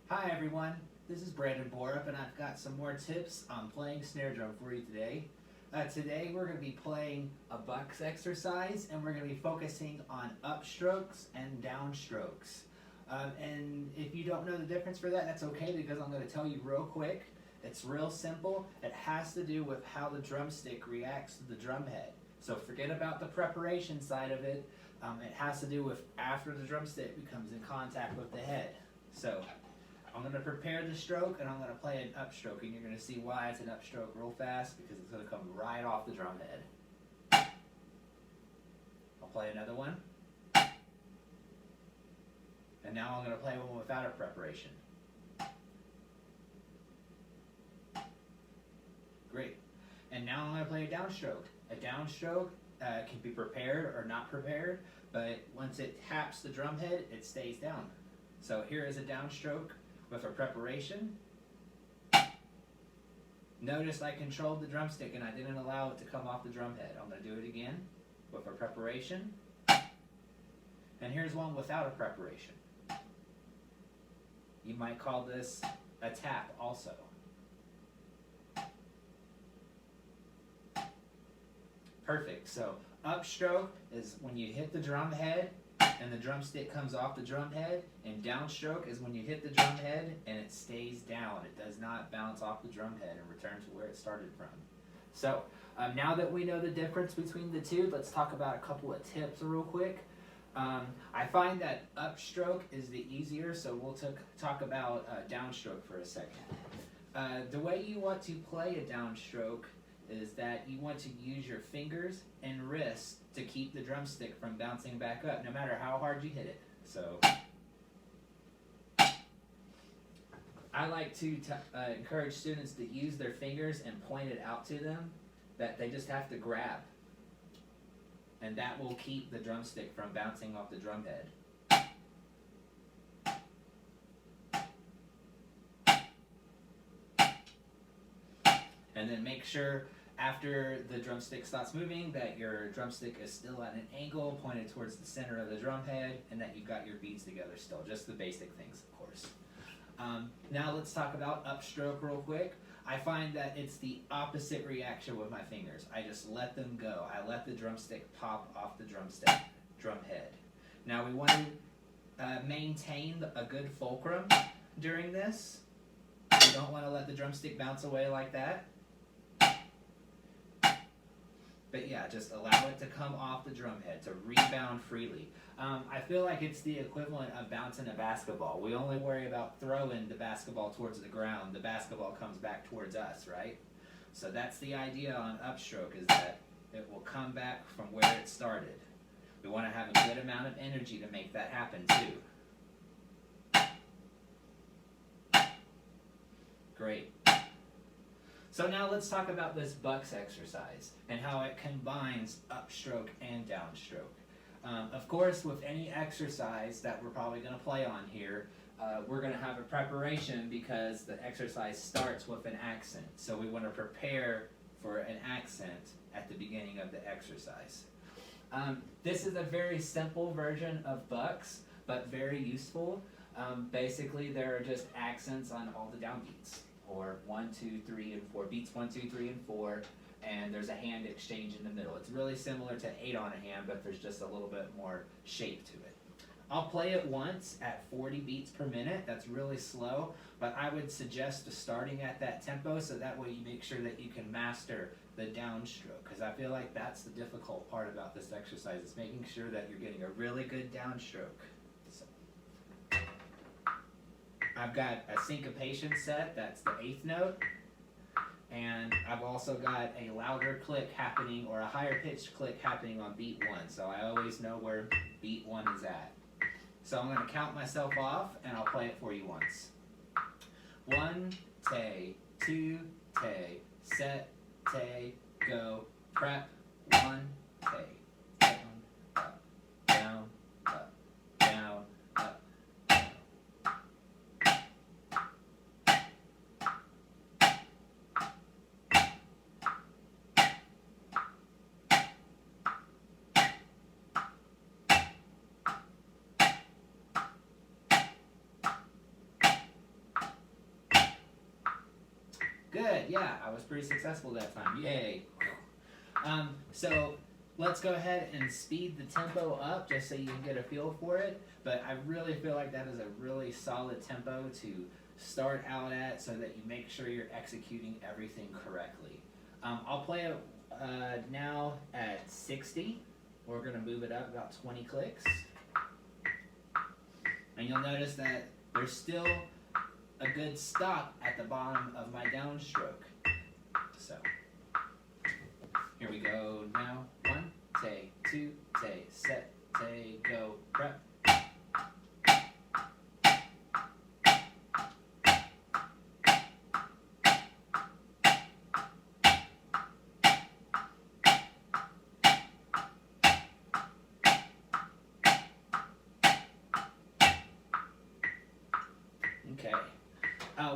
Hi everyone, this is Trey Borup and I've got some more tips on playing snare drum for you today. Today we're going to be playing a bucks exercise and we're going to be focusing on upstrokes and downstrokes. And if you don't know the difference for that, that's okay because I'm going to tell you real quick. It's real simple. It has to do with how the drumstick reacts to the drum head. So forget about the preparation side of it. It has to do with after the drumstick becomes in contact with the head. So I'm going to prepare the stroke and I'm going to play an upstroke and you're going to see why it's an upstroke real fast because it's going to come right off the drum head. I'll play another one. And now I'm going to play one without a preparation. Great. And now I'm going to play a downstroke. A downstroke can be prepared or not prepared, but once it taps the drum head, it stays down. So here is a downstroke with a preparation. Notice I controlled the drumstick and I didn't allow it to come off the drum head. I'm going to do it again with a preparation. And here's one without a preparation. You might call this a tap also. Perfect. So upstroke is when you hit the drum head and the drumstick comes off the drum head, and downstroke is when you hit the drum head and it stays down. It does not bounce off the drum head and return to where it started from. So now that we know the difference between the two, let's talk about a couple of tips real quick. I find that upstroke is the easier, so we'll talk about downstroke for a second. The way you want to play a downstroke is that you want to use your fingers and wrists to keep the drumstick from bouncing back up, no matter how hard you hit it. So I like to encourage students to use their fingers and point it out to them, that they just have to grab. And that will keep the drumstick from bouncing off the drum head. And then make sure after the drumstick stops moving that your drumstick is still at an angle pointed towards the center of the drum head and that you've got your beats together still. Just the basic things, of course. Now let's talk about upstroke real quick. I find that it's the opposite reaction with my fingers. I just let them go. I let the drumstick pop off the drum head. Now we want to maintain a good fulcrum during this. We don't want to let the drumstick bounce away like that. But yeah, just allow it to come off the drum head, to rebound freely. I feel like it's the equivalent of bouncing a basketball. We only worry about throwing the basketball towards the ground. The basketball comes back towards us, right? So that's the idea on upstroke, is that it will come back from where it started. We want to have a good amount of energy to make that happen too. Great. So now let's talk about this bucks exercise and how it combines upstroke and downstroke. Of course, with any exercise that we're probably going to play on here, we're going to have a preparation because the exercise starts with an accent. So we want to prepare for an accent at the beginning of the exercise. This is a very simple version of bucks, but very useful. Basically, there are just accents on all the downbeats, or 1, 2, 3, and 4. Beats 1, 2, 3, and 4, and there's a hand exchange in the middle. It's really similar to 8 on a hand, but there's just a little bit more shape to it. I'll play it once at 40 beats per minute. That's really slow, but I would suggest starting at that tempo so that way you make sure that you can master the downstroke, because I feel like that's the difficult part about this exercise, is making sure that you're getting a really good downstroke. I've got a syncopation set, that's the 8th note, and I've also got a louder click happening, or a higher pitched click happening on beat 1, so I always know where beat 1 is at. So I'm going to count myself off, and I'll play it for you once. 1, tay, 2, tay, set, tay, go, prep, 1, tay. Good, yeah, I was pretty successful that time. Yay. So let's go ahead and speed the tempo up just so you can get a feel for it. But I really feel like that is a really solid tempo to start out at so that you make sure you're executing everything correctly. I'll play it now at 60. We're going to move it up about 20 clicks. And you'll notice that there's still a good stop at the bottom of my downstroke. So here we go now. 1, take, 2, take, set, take, go, prep. Okay.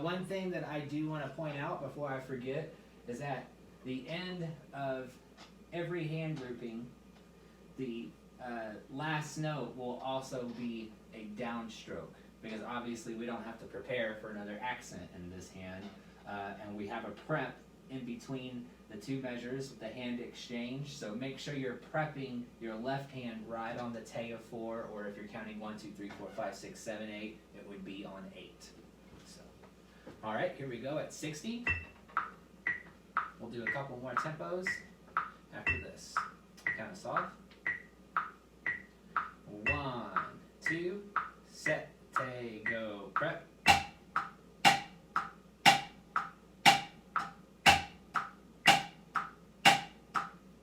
One thing that I do want to point out before I forget is that the end of every hand grouping, the last note will also be a downstroke, because obviously we don't have to prepare for another accent in this hand, and we have a prep in between the two measures with the hand exchange. So make sure you're prepping your left hand right on the Te of 4, or if you're counting 1, 2, 3, 4, 5, 6, 7, 8, it would be on 8. So, all right, here we go at 60. We'll do a couple more tempos after this. Count us off. 1, 2, set, te, go, prep.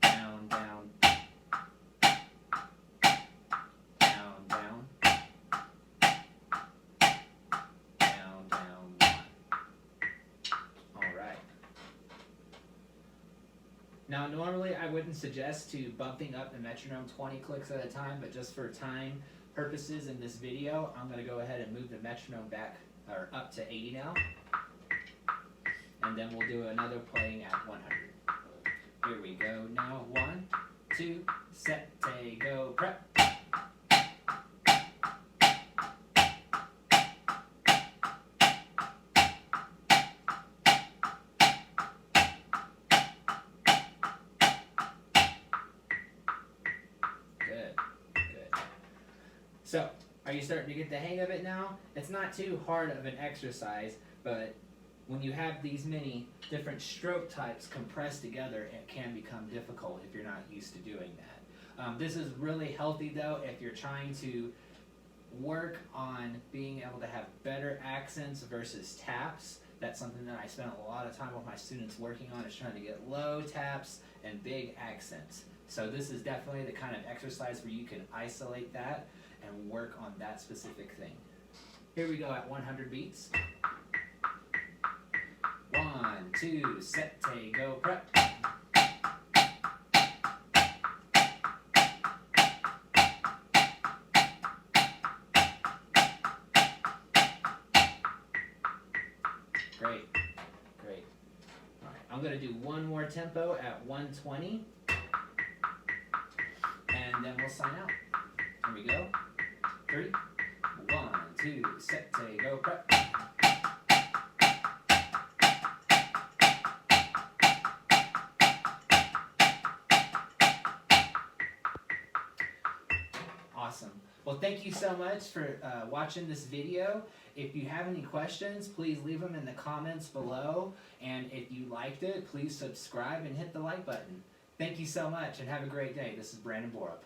Down, down. Down, down. Down, down, 1. All right. Now, normally I wouldn't suggest to bumping up the metronome 20 clicks at a time, but just for time purposes in this video, I'm going to go ahead and move the metronome back or up to 80 now, and then we'll do another playing at 100. Here we go now. 1, 2, set, te, go, prep. So, are you starting to get the hang of it now? It's not too hard of an exercise, but when you have these many different stroke types compressed together, it can become difficult if you're not used to doing that. This is really healthy though if you're trying to work on being able to have better accents versus taps. That's something that I spend a lot of time with my students working on, is trying to get low taps and big accents. So this is definitely the kind of exercise where you can isolate that and work on that specific thing. Here we go at 100 beats. 1, 2, set, te, go, prep. Great, great. All right, I'm gonna do one more tempo at 120, and then we'll sign out. Here we go. 3, 1, 2, set, te, go, prep. Awesome. Well, thank you so much for watching this video. If you have any questions, please leave them in the comments below. And if you liked it, please subscribe and hit the like button. Thank you so much, and have a great day. This is Trey Borup.